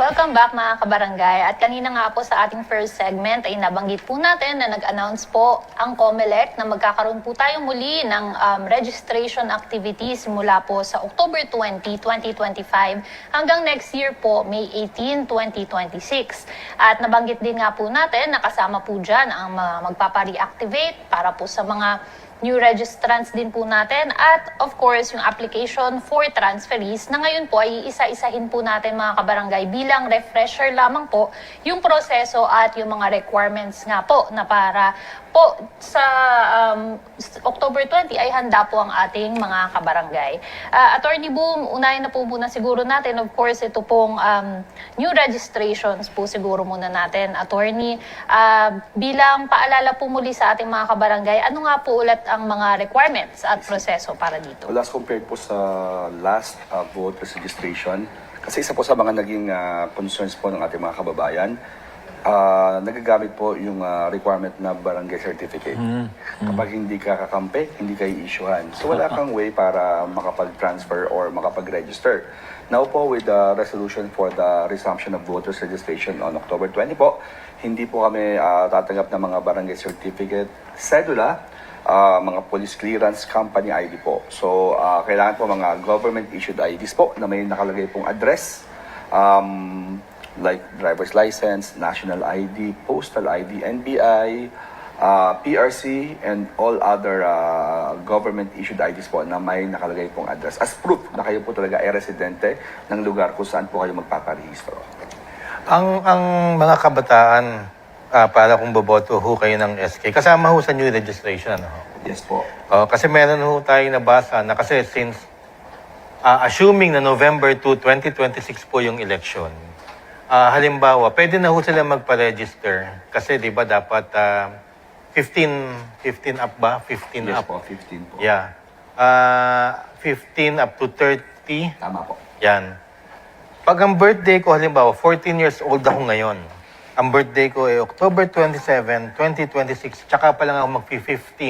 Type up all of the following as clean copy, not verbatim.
Welcome back mga kabarangay. At kanina nga po sa ating first segment ay nabanggit po natin na nag-announce po ang COMELEC na magkakaroon po tayo muli ng registration activities mula po sa October 20, 2025 hanggang next year po, May 18, 2026. At nabanggit din nga po natin na kasama po dyan ang magpapa-reactivate para po sa mga new registrants din po natin at of course yung application for transferees na ngayon po ay isa-isahin po natin mga kabarangay bilang refresher lamang po yung proseso at yung mga requirements nga po na para po sa October 20 ay handa po ang ating mga kabarangay. Attorney Boom, unahin na po muna siguro natin of course ito pong new registrations po siguro muna natin. Attorney, bilang paalala po muli sa ating mga kabarangay, ano nga po ulit ang mga requirements at proseso para dito? Well, as compared po sa last voters registration, kasi isa po sa mga naging concerns po ng ating mga kababayan, nagagamit po yung requirement na barangay certificate. Kapag hindi ka kakampi, hindi ka i-issuehan. So wala kang way para makapag-transfer or makapag-register. Now po, with the resolution for the resumption of voters registration on October 20 po, hindi po kami tatanggap ng mga barangay certificate, cedula, mga police clearance, company ID po. So, kailangan po mga government-issued IDs po na may nakalagay pong address, like driver's license, national ID, postal ID, NBI, PRC, and all other government-issued IDs po na may nakalagay pong address as proof na kayo po talaga ay residente ng lugar kung saan po kayo magpaparehistro. Ang mga kabataan, para kung boboto ho kayo ng SK, kasama ho sa new registration, ano? Yes po. Kasi meron ho tayo nabasa na kasi since, assuming na November 2, 2026 po yung election, halimbawa, pwede na ho sila magpa-register kasi di ba dapat 15 up ba? 15 Yes up. po, 15 po. Yeah. 15 up to 30. Tama po. Yan. Pag ang birthday ko, halimbawa, 14 years old ako ngayon. Ang birthday ko ay October 27, 2026. Tsaka pa lang ako mag-15.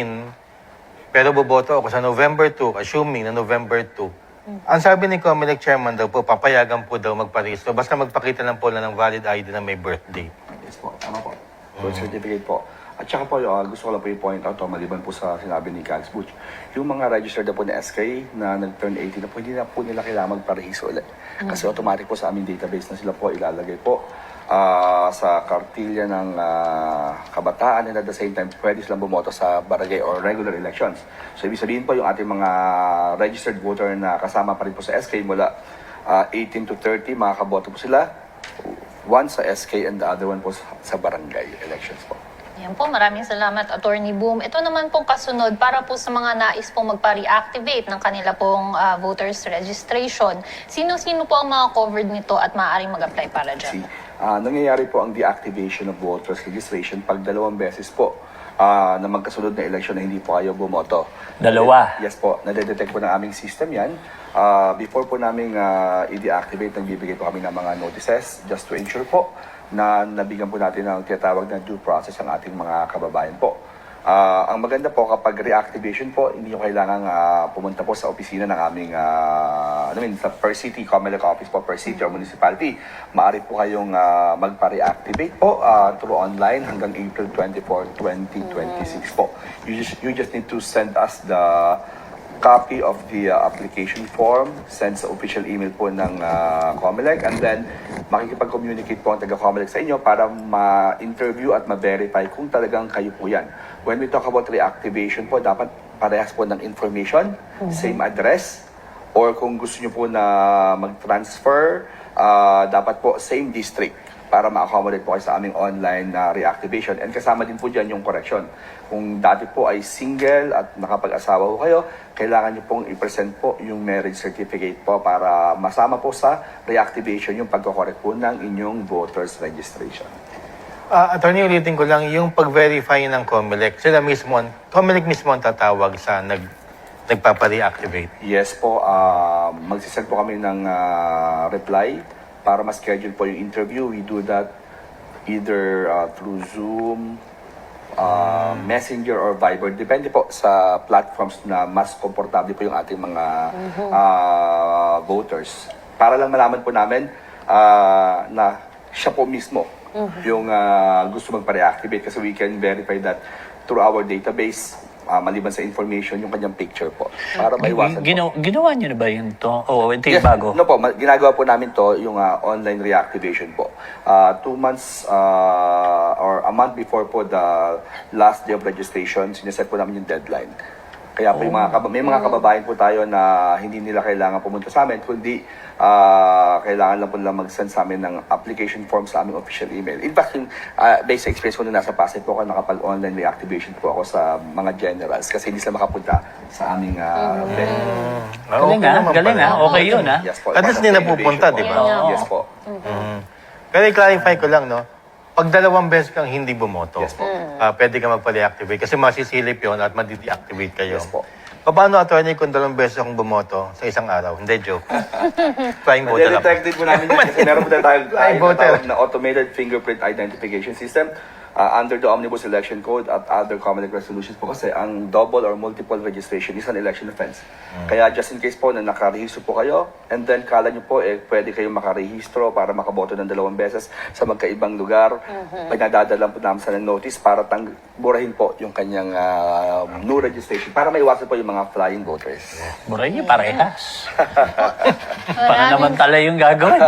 Pero boboto ako sa November 2, assuming na November 2. Ang sabi ni COMELEC chairman daw po, papayagan po daw magparehistro. Basta magpakita lang po na ng valid ID na may birthday. Yes po, tama po. Birth certificate po. At saka po, gusto ko lang po i-point out, maliban po sa sinabi ni Kags Butch, yung mga registered na po na SK na nag-turn 18 na po, hindi na po nila kailangan magparehistro ulit. Kasi automatic po sa aming database na sila po ilalagay po sa kartilya ng kabataan, and at the same time, pwede silang bumoto sa barangay or regular elections. So, ibig sabihin po yung ating mga registered voter na kasama pa rin po sa SK mula 18 to 30, makakaboto po sila. One sa SK and the other one po sa barangay elections po. Yan po, maraming salamat, Attorney Boom. Ito naman pong kasunod para po sa mga nais pong magpa-reactivate ng kanila pong voters registration. Sino-sino po ang mga covered nito at maaaring mag-apply para dyan? Nangyayari po ang deactivation of voters registration pag 2 beses po na magkasunod na election na hindi po kayo bumoto. Dalawa? Yes po, nadedetect po ng aming system yan. Before po namin i-deactivate, nagbibigay po kami ng mga notices just to ensure po na nabigyan po natin ng tinatawag na due process ang ating mga kababayan po. Ang maganda po kapag reactivation po, hindi nyo kailangan pumunta po sa opisina ng aming, sa per city, COMELEC office po, per city or municipality. Maaari po kayong magpa-reactivate po through online hanggang April 24, 2026 po. You just need to send us the copy of the application form, send sa official email po ng COMELEC, and then makikipag-communicate po ang taga-COMELEC sa inyo para ma-interview at ma-verify kung talagang kayo po yan. When we talk about reactivation po, dapat parehas po ng information, same address, or kung gusto nyo po na mag-transfer, dapat po same district para ma-accommodate po kayo sa aming online reactivation. And kasama din po dyan yung correction. Kung dati po ay single at nakapag-asawa po kayo, kailangan nyo pong i-present po yung marriage certificate po para masama po sa reactivation yung pagkakorek po ng inyong voters registration. Attorney, ulitin ko lang, yung pag-verify ng COMELEC, COMELEC mismo ang tatawag sa nagpapa-reactivate. Yes po, magsisend po kami ng reply para ma-schedule po yung interview. We do that either through Zoom, Messenger or Viber. Depende po sa platforms na mas komportable po yung ating mga voters. Para lang malaman po namin na siya po mismo yung gusto magpa-reactivate kasi we can verify that through our database, maliban sa information, yung kanyang picture po. Para maiwasan po. Ginawa niyo na ba yun to? Ito yung bago. No po, ginagawa po namin to yung online reactivation po. 2 months or a month before po the last day of registration, siniset po namin yung deadline. Kaya po yung may mga kababayan po tayo na hindi nila kailangan pumunta sa amin, kundi kailangan lang po nila mag-send sa amin ng application form sa aming official email. In fact, yung based sa experience ko na nasa Pasay po ako, nakapag-online reactivation po ako sa mga generals kasi hindi sila makapunta sa aming venue. Galing okay yun Yes po. At least hindi napupunta, di ba? Yes po. Pero i-clarify ko lang, no? Pag 2 beses kang hindi bumoto, Yes po. pwede ka magpa-deactivate kasi masisilip yun at madi-deactivate kayo. Yes po. Paano, attorney, kung 2 beses akong bumoto sa isang araw? Hindi, joke. Flying voter lang. Detected po namin yun kasi meron po tayong Flying voter. na automated fingerprint identification system under the Omnibus Election Code at other Comelec resolutions po kasi ang double or multiple registration is an election offense. Kaya just in case po na nakarehistro po kayo and then kala nyo po pwede kayong makarehistro para makaboto ng 2 beses sa magkaibang lugar, pinadadala po namin sa notice para burahin po yung kanyang new registration para maiwasan po yung mga flying voters. Buray niyo, parehas. Pananamantala yung gagawin.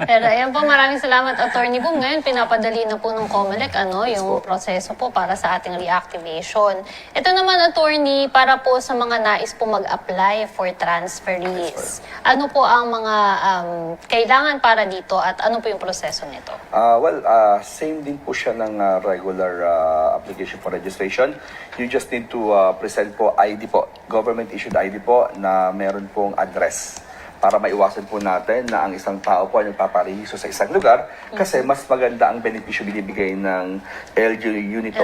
Pero ayan po, maraming salamat, Attorney Boom. Ngayon, pinapadali na po ng COMELEC yung proseso po para sa ating reactivation. Ito naman, Attorney, para po sa mga nais po mag-apply for transferees. Ano po ang mga kailangan para dito at ano po yung proseso nito? Same din po siya ng regular application for registration. You just need to present po ID po, government-issued ID po na meron pong address para maiwasan po natin na ang isang tao po ay nagpaparehistro sa isang lugar kasi mas maganda ang benepisyo binibigay ng LGU unit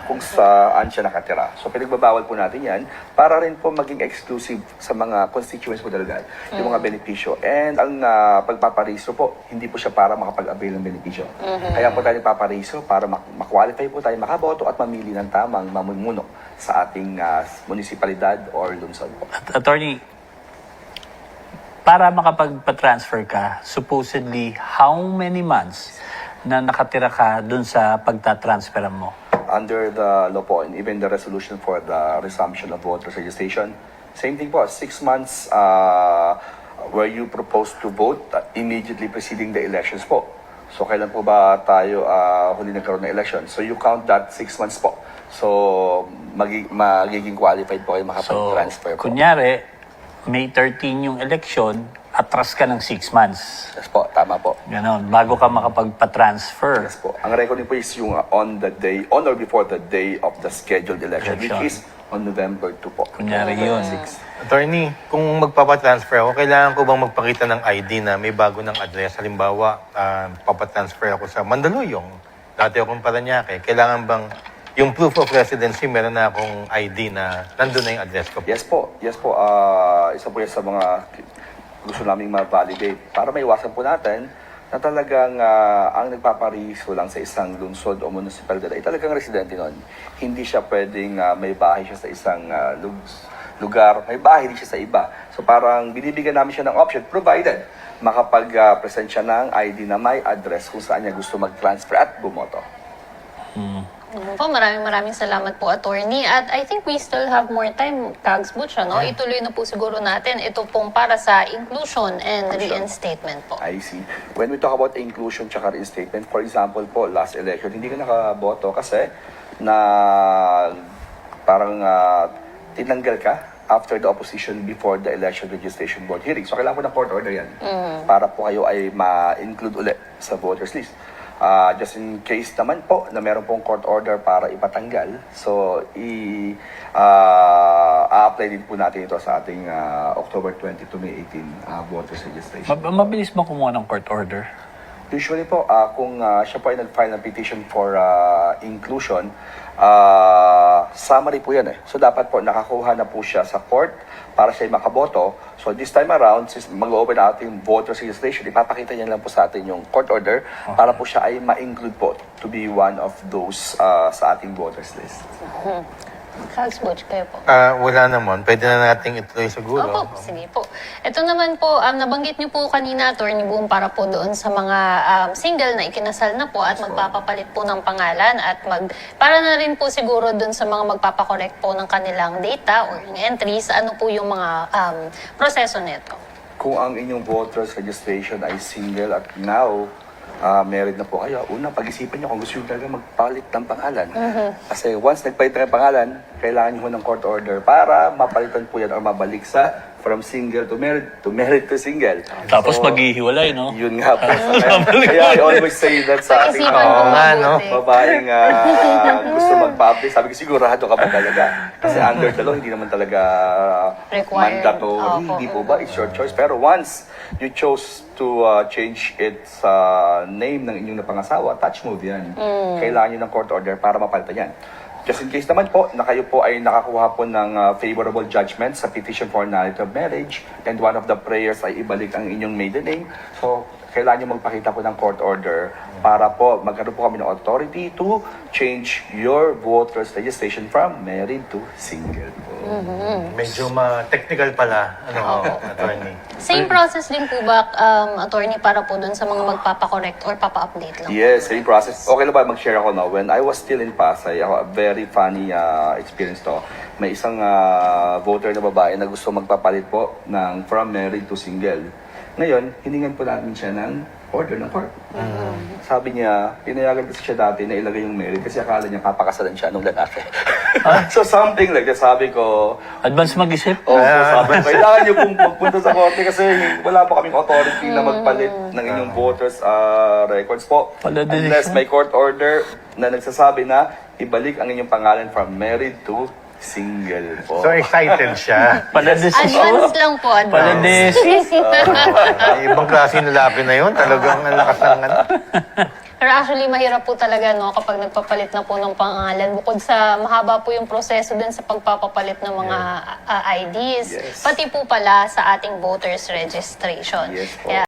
kung saan siya nakatira. So pinagbabawal po natin yan para rin po maging exclusive sa mga constituents po talaga yung mga benepisyo. And ang pagpaparehistro po, hindi po siya para makapag-avail ng benepisyo. Kaya po tayo nagpaparehistro para ma-qualify po tayo makaboto at mamili ng tamang mamumuno sa ating munisipalidad or lungsod po. Attorney, para makapagpa-transfer ka, supposedly, how many months na nakatira ka dun sa pagta-transferan mo? Under the law po, and even the resolution for the resumption of voters registration, same thing po, 6 months where you propose to vote immediately preceding the elections po. So, kailan po ba tayo huli nagkaroon ng election? So, you count that 6 months po. So, magiging qualified po kayo makapag-transfer po. Kunyari, May 13 yung election, atras ka ng 6 months. Yes po, tama po. Ganon, bago ka makapagpa-transfer. Yes po. Ang record po is yung on or before the day of the scheduled election, which is on November 2 po. Kunyari yun. Attorney, kung magpapatransfer ako, kailangan ko bang magpakita ng ID na may bago ng address? Halimbawa, papatransfer ako sa Mandaluyong. Dati akong Paranaque. Kailangan bang yung proof of residency, meron na akong ID na nandun na yung address ko? Yes po. Yes po. Isa po yan sa mga gusto naming ma-validate para maiwasan po natin na talagang ang nagpaparehistro lang sa isang lungsod o municipalidad ay talagang residente nun. Hindi siya pwedeng may bahay siya sa isang lugar, may bahay din siya sa iba. So parang binibigyan namin siya ng option provided makapag-present siya ng ID na may address kung saan niya gusto mag-transfer at bumoto. Po, maraming salamat po, Attorney. At I think we still have more time, Kags Butch, no? Ituloy na po siguro natin ito pong para sa inclusion and reinstatement po. I see. When we talk about inclusion tsaka reinstatement, for example po, last election, hindi ka nakaboto kasi na parang tinanggal ka after the opposition before the election registration board hearing. So, kailangan po ng court order yan para po kayo ay ma-include ulit sa voters list. Just in case naman po na meron pong court order para ipatanggal, so a-apply din po natin ito sa ating October 20 to May 18 voters registration. Mabilis mo kumuha ng court order? Usually po, kung siya po ay nag-file ng petition for inclusion, summary po yan eh. So dapat po nakakuha na po siya sa court para siya makaboto. So this time around, since mag-open na ating voters registration, ipapakita niya lang po sa atin yung court order para po siya ay ma-include po to be one of those sa ating voters list. Kags Butch, kayo po. Wala naman. Pwede na nating ituloy siguro. Opo, sige po. Ito naman po, nabanggit niyo po kanina, Attorney Boom, para po doon sa mga single na ikinasal na po at magpapapalit po ng pangalan at para na rin po siguro doon sa mga magpapakorek po ng kanilang data or yung entries, ano po yung mga proseso nito. Kung ang inyong voters registration ay single at now married na po kayo, unang pag-isipan nyo kung gusto nyo talaga magpalit ng pangalan. Kasi once nagpalit na ng pangalan, kailangan nyo ng court order para mapalitan po yan or mabalik sa from single to married to single. Tapos So, maghihiwalay, no? Yun nga po. Kaya I always say that sa ating Pag-isipan po nga, no? mabuti. babaeng gusto mag-publish, sabi ko sigurado ka ba talaga? Kasi under the law, hindi naman talaga Required. mandatory. Opo. Hindi po ba? It's your choice. Pero once you chose to change its name ng inyong napangasawa, touch move yan. Kailangan nyo ng court order para mapalitan yan. Just in case naman po na kayo po ay nakakuha po ng favorable judgment sa petition for nullity of marriage and one of the prayers ay ibalik ang inyong maiden name. So, kailangan nyo magpakita po ng court order para po magkaroon po kami ng authority to change your voter's registration from married to single po. Medyo technical pala, attorney. Same process din po ba, Attorney, para po doon sa mga magpapakorek or papa-update lang? Yes, same process. Okay lang ba mag-share ako now? When I was still in Pasay, ako, a very funny experience to. May isang voter na babae na gusto magpapalit po ng from married to single. Ngayon, hiningan po namin siya ng order ng court. Sabi niya, pinayagan kasi siya dati na ilagay yung married kasi akala niya kapakasalan siya nung lalaki. So something like that, sabi ko, Advance mag-isip? sabi ko, kailangan niyo pong magpunta sa korte kasi wala pa kaming authority na magpalit ng inyong voters records po. Wala din Unless siya. may court order na nagsasabi na ibalik ang inyong pangalan from married to single po. So excited siya. Advance lang po, advance. Ibang klase ng lalaki na yun. Talagang ang lakas ng Pero actually, mahirap po talaga, no, kapag nagpapalit na po ng pangalan. Bukod sa mahaba po yung proseso din sa pagpapapalit ng mga IDs, Yes. pati po pala sa ating voters registration. Yes po. Kaya